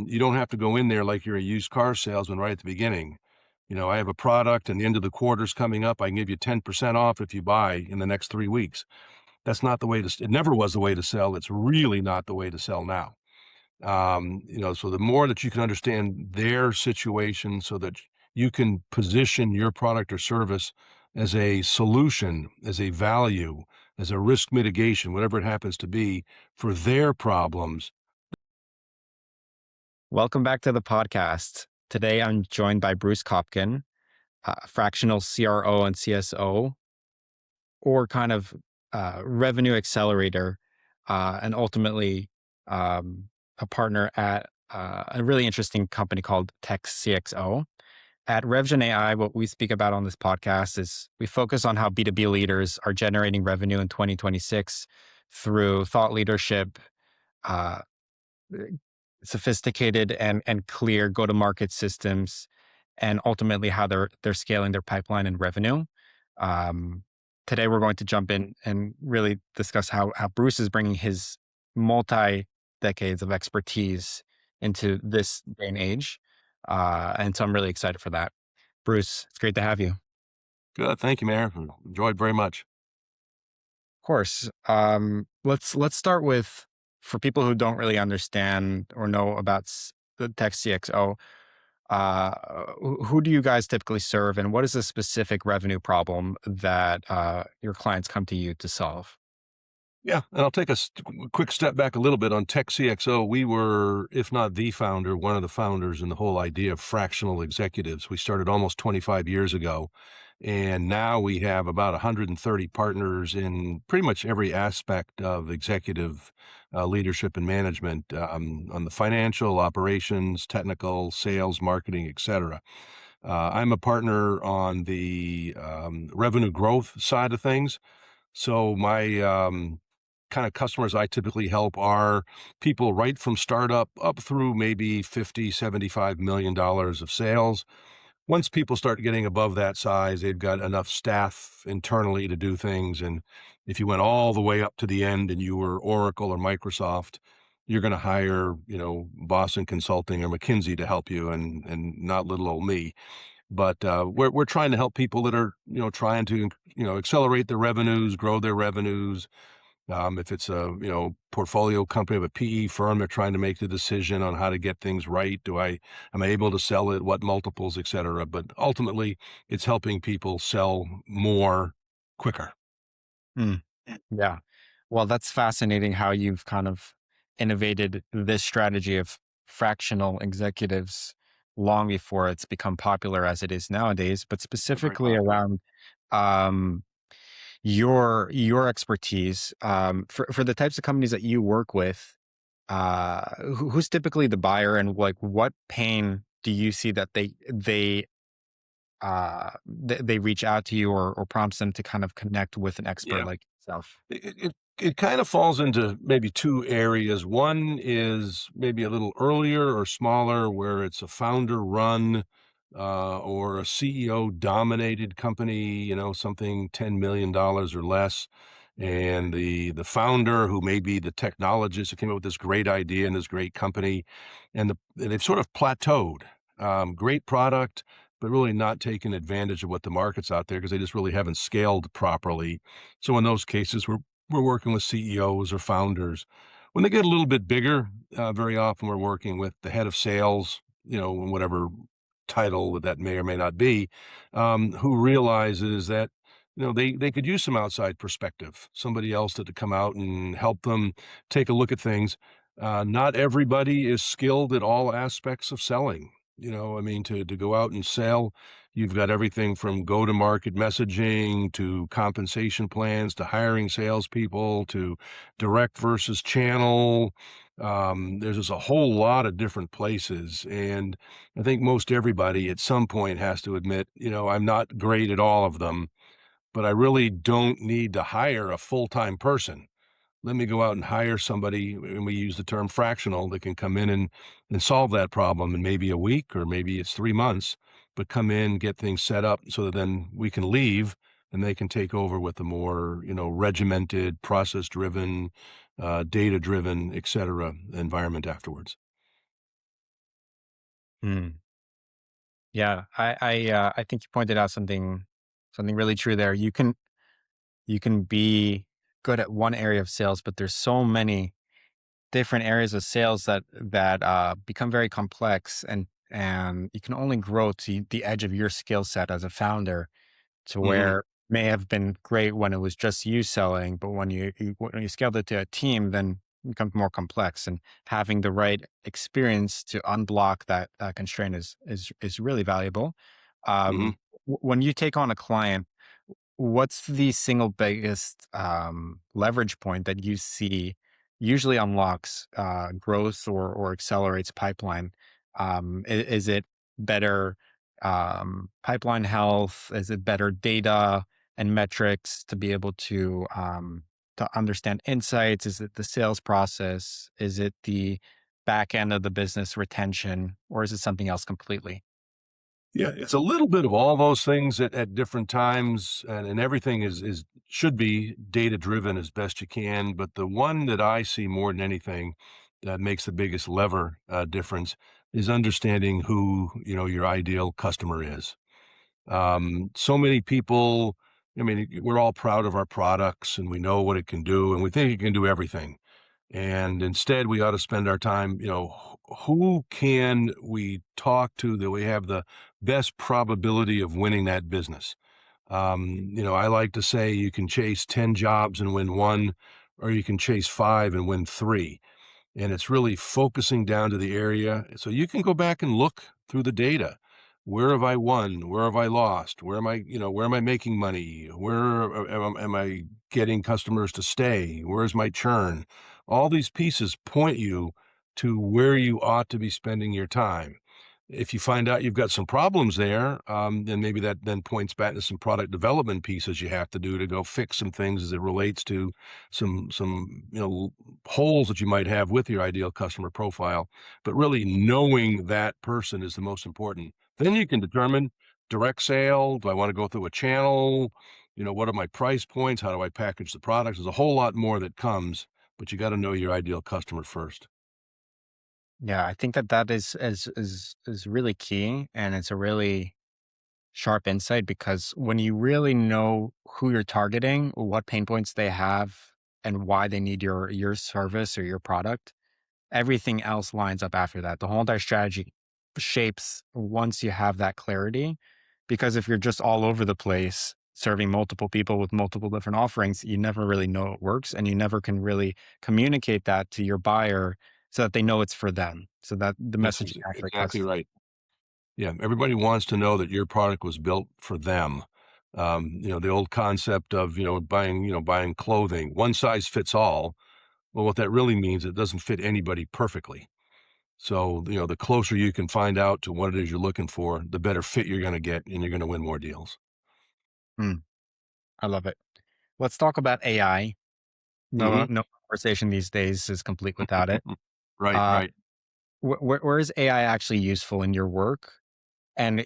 You don't have to go in there like you're a used car salesman right at the beginning. I have a product and the end of the quarter's coming up. I can give you 10% off if you buy in the next 3 weeks. That's not the way it never was the way to sell. It's really not the way to sell now. So the more that you can understand their situation so that you can position your product or service as a solution, as a value, as a risk mitigation, whatever it happens to be for their problems. Welcome back to the podcast. Today I'm joined by Bruce Kopkin, fractional CRO and CSO, or kind of revenue accelerator, and ultimately a partner at a really interesting company called TechCXO. At RevGenAI, what we speak about on this podcast is we focus on how B2B leaders are generating revenue in 2026 through thought leadership, uh, sophisticated and clear go-to-market systems, and ultimately how they're scaling their pipeline and revenue. Um, Today, we're going to jump in and really discuss how Bruce is bringing his multi decades of expertise into this day and age. And so I'm really excited for that. Bruce, it's great to have you. Of Good. Thank you, Mayor. Enjoyed very much. course. Let's start with, for people who don't really understand or know about the Tech CXO, who do you guys typically serve, and what is the specific revenue problem that your clients come to you to solve? Yeah, and I'll take a quick step back a little bit on TechCXO. We were, if not the founder, one of the founders in the whole idea of fractional executives. We started almost 25 years ago, and now we have about 130 partners in pretty much every aspect of executive leadership and management, on the financial, operations, technical, sales, marketing, etc. I'm a partner on the revenue growth side of things. So my kind of customers I typically help are people right from startup up through maybe 50, $75 million of sales. Once people start getting above that size, they've got enough staff internally to do things. And if you went all the way up to the end and you were Oracle or Microsoft, you're going to hire, Boston Consulting or McKinsey to help you, and not little old me. But we're trying to help people that are, trying to, accelerate their revenues, grow their revenues. If it's a, portfolio company of a PE firm, they're trying to make the decision on how to get things right. Am I able to sell it? What multiples, et cetera? But ultimately, it's helping people sell more quicker. Hmm. Yeah. Well, that's fascinating how you've kind of innovated this strategy of fractional executives long before it's become popular as it is nowadays, but Very specifically popular. around um, your expertise, for the types of companies that you work with. Who's typically the buyer, and like what pain do you see that they reach out to you, or prompts them to kind of connect with an expert Yeah. like yourself? It kind of falls into maybe two areas. One is maybe a little earlier or smaller, where it's a founder run or a CEO dominated company, something $10 million or less. And the founder, who may be the technologist who came up with this great idea and this great company, and they've sort of plateaued. Great product, but really not taken advantage of what the market's out there because they just really haven't scaled properly. So in those cases, we're working with CEOs or founders. When they get a little bit bigger, very often we're working with the head of sales, in whatever title that may or may not be, who realizes that they could use some outside perspective, somebody else to come out and help them take a look at things. Not everybody is skilled at all aspects of selling. I mean, to go out and sell, you've got everything from go-to-market messaging to compensation plans to hiring salespeople to direct versus channel. There's just a whole lot of different places. And I think most everybody at some point has to admit, I'm not great at all of them, but I really don't need to hire a full-time person. Let me go out and hire somebody, and we use the term fractional, that can come in and solve that problem in maybe a week or maybe it's 3 months, but come in, get things set up so that then we can leave and they can take over with a more, regimented, process-driven, data-driven, et cetera, environment afterwards. Mm. Yeah, I think you pointed out something really true there. You can be good at one area of sales, but there's so many different areas of sales that become very complex, and you can only grow to the edge of your skill set as a founder, to Hmm. where may have been great when it was just you selling, but when you scaled it to a team, then it becomes more complex. And having the right experience to unblock that constraint is really valuable. Hmm. When you take on a client, what's the single biggest leverage point that you see usually unlocks growth or accelerates pipeline? Is it better pipeline health? Is it better data and metrics to be able to understand insights? Is it the sales process? Is it the back end of the business retention, or is it something else completely? Yeah, it's a little bit of all those things at different times, and everything is should be data driven as best you can. But the one that I see more than anything that makes the biggest lever difference is understanding who your ideal customer is. So many people, I mean, we're all proud of our products and we know what it can do and we think it can do everything. And instead, we ought to spend our time, who can we talk to that we have the best probability of winning that business? I like to say you can chase 10 jobs and win one, or you can chase five and win three, and it's really focusing down to the area. So you can go back and look through the data. Where have I won? Where have I lost? Where am I making money? Where am I getting customers to stay? Where's my churn? All these pieces point you to where you ought to be spending your time. If you find out you've got some problems there, then maybe that then points back to some product development pieces you have to do to go fix some things as it relates to some holes that you might have with your ideal customer profile. But really knowing that person is the most important. Then you can determine direct sale. Do I want to go through a channel? What are my price points? How do I package the products? There's a whole lot more that comes, but you got to know your ideal customer first. Yeah, I think that is really key, and it's a really sharp insight, because when you really know who you're targeting, what pain points they have, and why they need your service or your product, everything else lines up after that. The whole entire strategy shapes once you have that clarity. Because if you're just all over the place serving multiple people with multiple different offerings, you never really know it works, and you never can really communicate that to your buyer so that they know it's for them, so that the messaging actually cuts Exactly through. right. Yeah, everybody wants to know that your product was built for them. The old concept of, buying clothing, one size fits all. Well, what that really means, it doesn't fit anybody perfectly. So, the closer you can find out to what it is you're looking for, the better fit you're going to get and you're going to win more deals. Mm, I love it. Let's talk about AI. Hmm. No conversation these days is complete without it. Right, Uh, right. where is AI actually useful in your work, and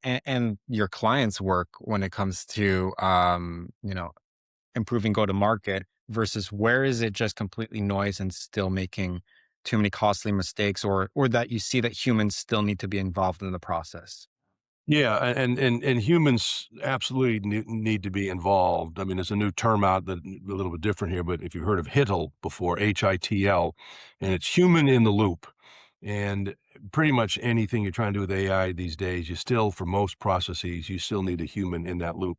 and your clients' work, when it comes to improving go to market, versus where is it just completely noise and still making too many costly mistakes, or that you see that humans still need to be involved in the process? Yeah, and humans absolutely need to be involved. I mean, there's a new term out that a little bit different here, but if you've heard of HITL before, HITL, and it's human in the loop. And pretty much anything you're trying to do with AI these days, you still, for most processes, you still need a human in that loop.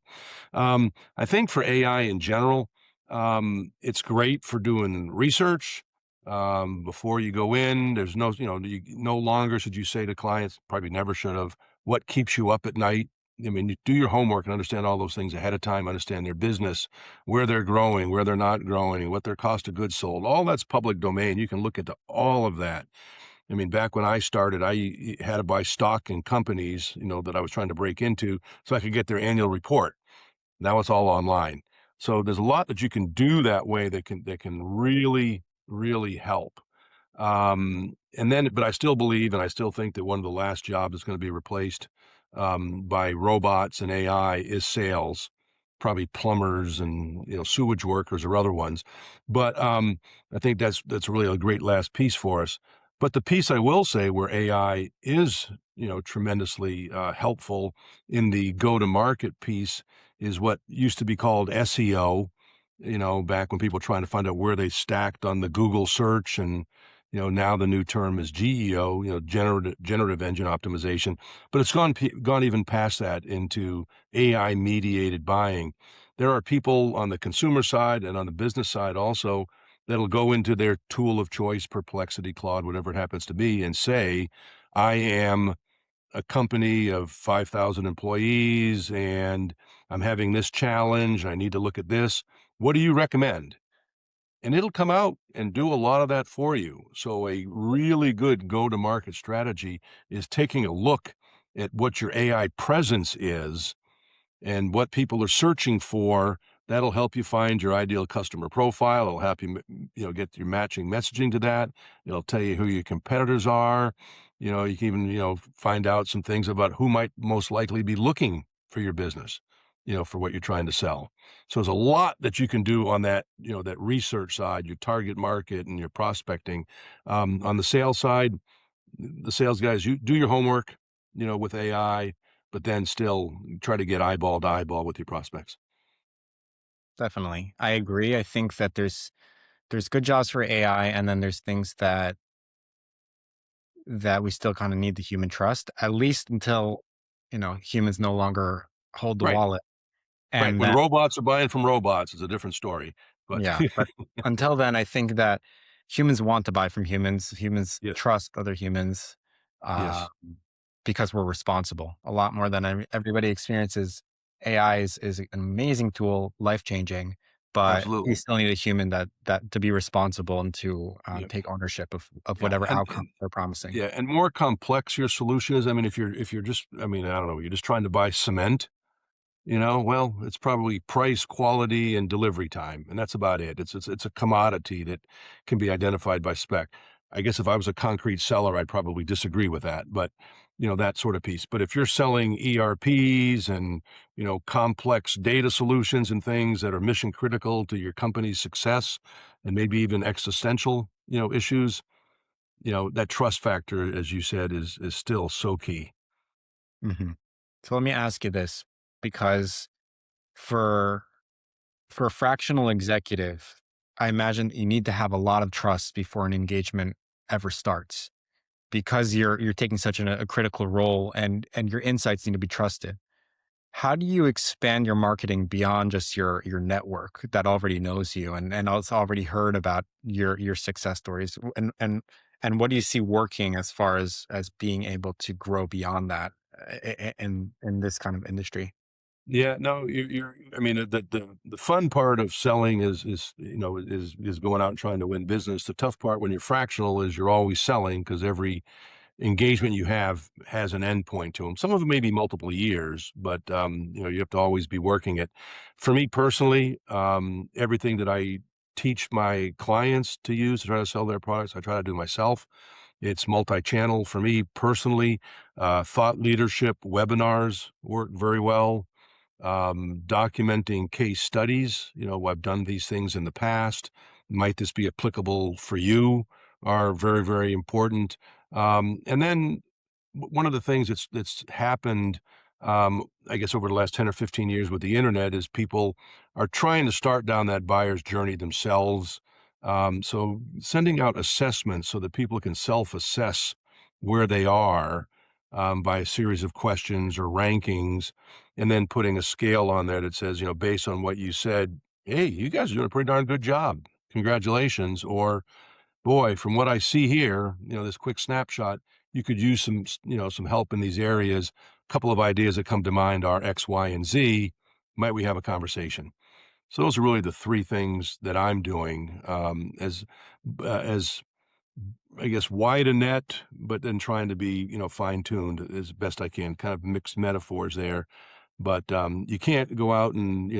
I think for AI in general, it's great for doing research. Before you go in, there's no longer should you say to clients, probably never should have, what keeps you up at night. I mean, you do your homework and understand all those things ahead of time, understand their business, where they're growing, where they're not growing, what their cost of goods sold. All that's public domain. You can look into all of that. I mean, back when I started, I had to buy stock in companies, that I was trying to break into so I could get their annual report. Now it's all online. So there's a lot that you can do that way that can really, really help. But I still believe, and I still think that one of the last jobs that's going to be replaced by robots and AI is sales, probably plumbers and sewage workers or other ones. But I think that's really a great last piece for us. But the piece I will say where AI is, tremendously helpful in the go-to-market piece is what used to be called SEO, back when people were trying to find out where they stacked on the Google search. And, now the new term is GEO, generative engine optimization. But it's gone even past that into AI mediated buying. There are people on the consumer side and on the business side also that'll go into their tool of choice, Perplexity, Claude, whatever it happens to be, and say, I am a company of 5,000 employees and I'm having this challenge. I need to look at this. What do you recommend? And it'll come out and do a lot of that for you. So a really good go-to-market strategy is taking a look at what your AI presence is and what people are searching for. That'll help you find your ideal customer profile. It'll help you, get your matching messaging to that. It'll tell you who your competitors are. You can even, find out some things about who might most likely be looking for your business, for what you're trying to sell. So there's a lot that you can do on that, that research side, your target market and your prospecting. On the sales side, the sales guys, you do your homework, with AI, but then still try to get eyeball to eyeball with your prospects. Definitely. I agree. I think that there's good jobs for AI, and then there's things that we still kind of need the human trust, at least until, humans no longer hold the Right, wallet. right. And When then, robots are buying from robots, it's a different story. But yeah, but until then, I think that humans want to buy from humans. Humans yes, trust other humans, uh, yes, because we're responsible a lot more than everybody experiences. AI is an amazing tool, life changing, but we absolutely. still need a human that to be responsible and to Yeah, take ownership of yeah, whatever and outcome they're promising. yeah, and more complex your solution is. I mean, if you're just, I mean, I don't know, you're just trying to buy cement. Well, it's probably price, quality, and delivery time, and that's about it. It's a commodity that can be identified by spec. I guess if I was a concrete seller, I'd probably disagree with that, but that sort of piece. But if you're selling ERPs and complex data solutions and things that are mission critical to your company's success, and maybe even existential issues, that trust factor, as you said, is still so key. hmm So let me ask you this, because for for a fractional executive, I imagine you need to have a lot of trust before an engagement ever starts, because you're taking such a critical role, and your insights need to be trusted. How do you expand your marketing beyond just your network that already knows you and has already heard about your success stories? And what do you see working as far as being able to grow beyond that, in this kind of industry? Yeah, no, I mean, the fun part of selling is going out and trying to win business. The tough part when you're fractional is you're always selling because every engagement you have has an endpoint to them. Some of them may be multiple years, but you have to always be working it. For me personally, everything that I teach my clients to use to try to sell their products, I try to do myself. It's multi-channel for me personally. Thought leadership webinars work very well. Documenting case studies, I've done these things in the past. Might this be applicable for you? Are very, very important. And then one of the things that's happened, I guess, over the last 10 or 15 years with the internet is people are trying to start down that buyer's journey themselves. So sending out assessments so that people can self-assess where they are, by a series of questions or rankings, and then putting a scale on there that says, based on what you said, hey, you guys are doing a pretty darn good job. Congratulations. Or, boy, from what I see here, this quick snapshot, you could use some help in these areas. A couple of ideas that come to mind are X, Y, and Z. Might we have a conversation? So those are really the three things that I'm doing, as I guess wide a net, but then trying to be fine tuned as best I can. Kind of mixed metaphors there, but you can't go out and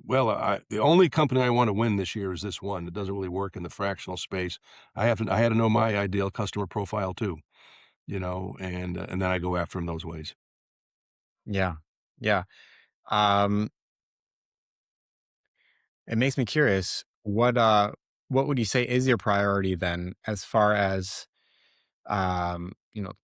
well, the only company I want to win this year is this one. It doesn't really work in the fractional space. I had to know my ideal customer profile too, and then I go after them those ways. Yeah. Yeah. Um, it makes me curious. What would you say is your priority then, as far as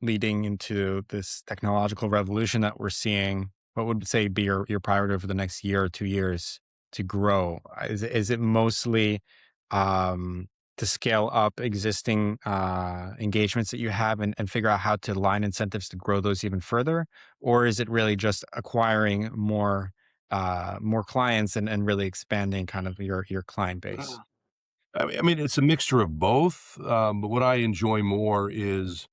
leading into this technological revolution that we're seeing, what would say be your priority over the next year or 2 years to grow? Is it mostly um, to scale up existing engagements that you have and figure out how to align incentives to grow those even further, or is it really just acquiring more clients and really expanding kind of your client base? I mean, it's a mixture of both, but what I enjoy more is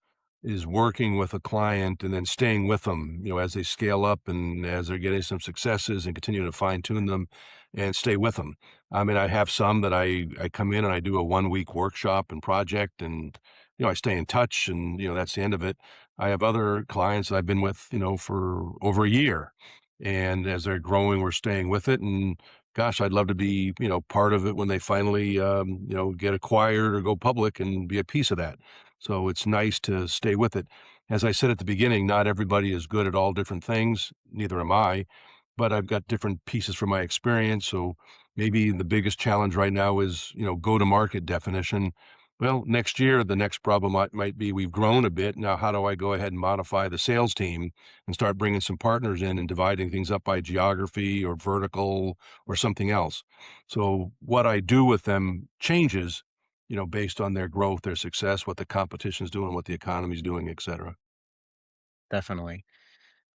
working with a client and then staying with them, as they scale up and as they're getting some successes and continue to fine tune them and stay with them. I mean, I have some that I come in and I do a 1 week workshop and project and, I stay in touch and, that's the end of it. I have other clients that I've been with, for over a year. And as they're growing, we're staying with it. And gosh, I'd love to be, part of it when they finally, get acquired or go public and be a piece of that. So it's nice to stay with it. As I said at the beginning, not everybody is good at all different things. Neither am I, but I've got different pieces from my experience. So maybe the biggest challenge right now is, go to market definition. Well, next year, the next problem might be we've grown a bit. Now, how do I go ahead and modify the sales team and start bringing some partners in and dividing things up by geography or vertical or something else? So what I do with them changes, based on their growth, their success, what the competition's doing, what the economy's doing, et cetera. Definitely.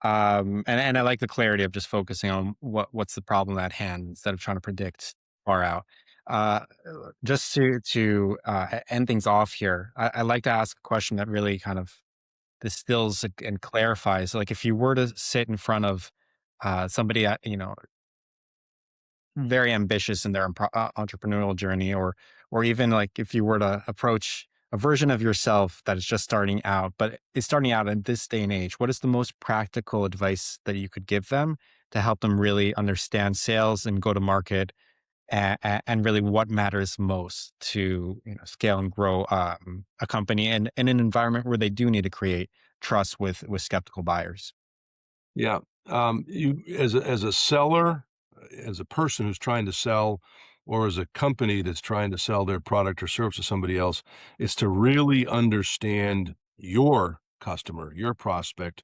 And I like the clarity of just focusing on what's the problem at hand instead of trying to predict far out. Uh, just to end things off here, I like to ask a question that really kind of distills and clarifies. Like, if you were to sit in front of somebody at very ambitious in their entrepreneurial journey, or even like if you were to approach a version of yourself that is just starting out, but is starting out in this day and age, what is the most practical advice that you could give them to help them really understand sales and go to market, and really what matters most to scale and grow a company and in an environment where they do need to create trust with skeptical buyers? Yeah. You as a seller, as a person who's trying to sell, or as a company that's trying to sell their product or service to somebody else, is to really understand your customer, your prospect,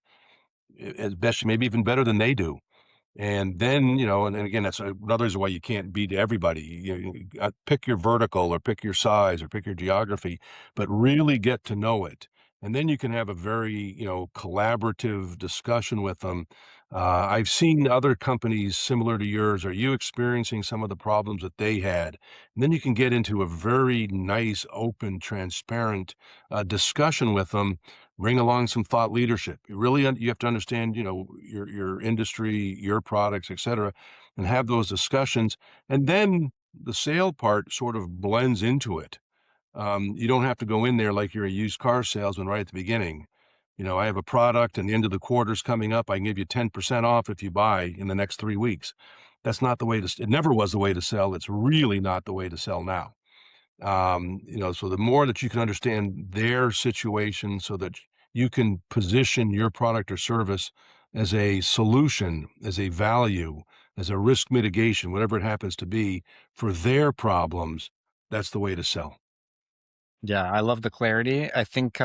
as best, maybe even better than they do. And then, and again, that's another reason why you can't beat everybody. Pick your vertical or pick your size or pick your geography, but really get to know it. And then you can have a very, collaborative discussion with them. I've seen other companies similar to yours. Are you experiencing some of the problems that they had? And then you can get into a very nice, open, transparent discussion with them. Bring along some thought leadership. You have to understand, your industry, your products, et cetera, and have those discussions. And then the sale part sort of blends into it. You don't have to go in there like you're a used car salesman right at the beginning. I have a product and the end of the quarter's coming up. I can give you 10% off if you buy in the next 3 weeks. That's not the way it never was the way to sell. It's really not the way to sell now. So the more that you can understand their situation so that you can position your product or service as a solution, as a value, as a risk mitigation, whatever it happens to be for their problems, that's the way to sell. Yeah, I love the clarity. I think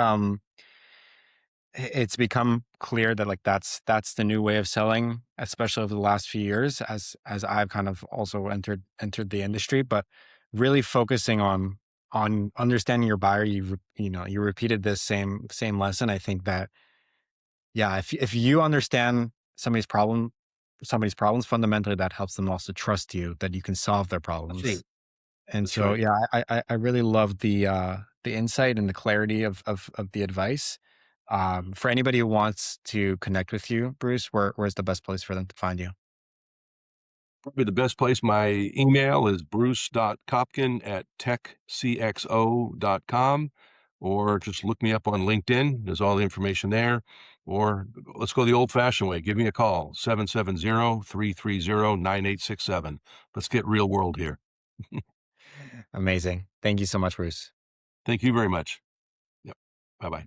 it's become clear that like that's the new way of selling, especially over the last few years as I've kind of also entered the industry, but really focusing on understanding your buyer. You repeated this same lesson. I think that, yeah, if you understand somebody's problems, fundamentally that helps them also trust you that you can solve their That's right. problems. And That's so, right. yeah, I really love the insight and the clarity of the advice. For anybody who wants to connect with you, Bruce, where's the best place for them to find you? Probably the best place. My email is bruce.kopkin@techcxo.com, or just look me up on LinkedIn. There's all the information there. Or let's go the old fashioned way. Give me a call, 770-330-9867. Let's get real world here. Amazing. Thank you so much, Bruce. Thank you very much. Yep. Bye bye.